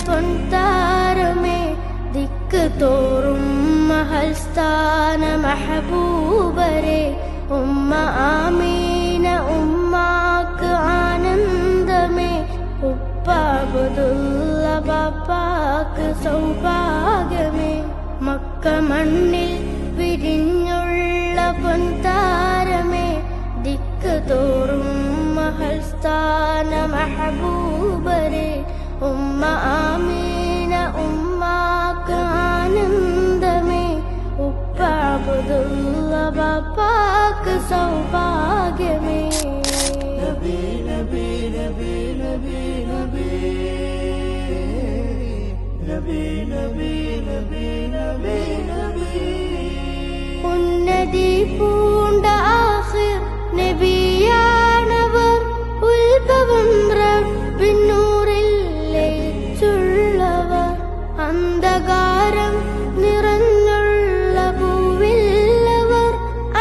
പൊൻതാരമേ ദിക്ക് തോറും മഹൽസ്ഥാന മഹബൂബരെ ഉമ്മ ആമീന ഉമ്മാക്ക് ആനന്ദമേ ഉപ്പ അബ്ദുള്ള ബാപ്പാക്ക് സൗഭാഗ്യമേ മക്ക മണ്ണിൽ വിരിഞ്ഞുള്ള പൊൻതാരമേ ദിക്ക് തോറും മഹൽസ്ഥാന മഹബൂബരെ ഉമ്മ ആമീന ഉമ്മാക്ക് ആനന്ദമേ ഉപ്പ അബ്ദുള്ള ബാപ്പാക്ക് സൗഭാഗ്യമേ നബി നബി നബി നബി നബി നബി നബി നബി നബി നബി ഉന്നതി പൂണ്ട ആഖിർ നബിയാണവർ ഉത്ഭവം റബ്ബിന്നൂറിൽ ലയിച്ചുള്ളവർ അന്ധകാരം നിറഞ്ഞുള്ള ഭൂവില്ലവർ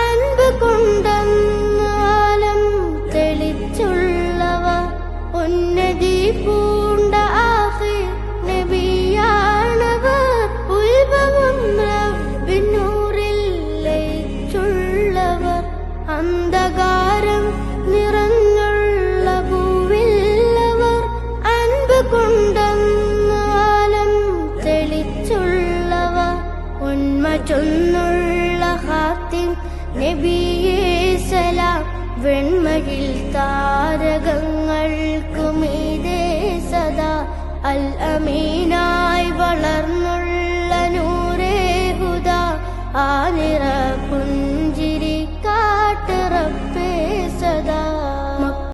അൻപ് കൊണ്ടെന്ന് ആലം തെളിച്ചുള്ളവർ ഉന്നതി പൂണ്ട ആഖിർ നബിയാണവർ ഉത്ഭവം റബ്ബിന്നൂറിൽ ലയിച്ചുള്ളവർ അന്ധകാരം നിറഞ്ഞുള്ള ഭൂവില്ലവർ അൻപ് കൊണ്ടെന്ന് ആലം തെളിച്ചുള്ളവർ ഉന്മ ചൊന്നുള്ള ഖാത്തിം നബിയേ സലാം വെൺമയിൽ താരകങ്ങൾ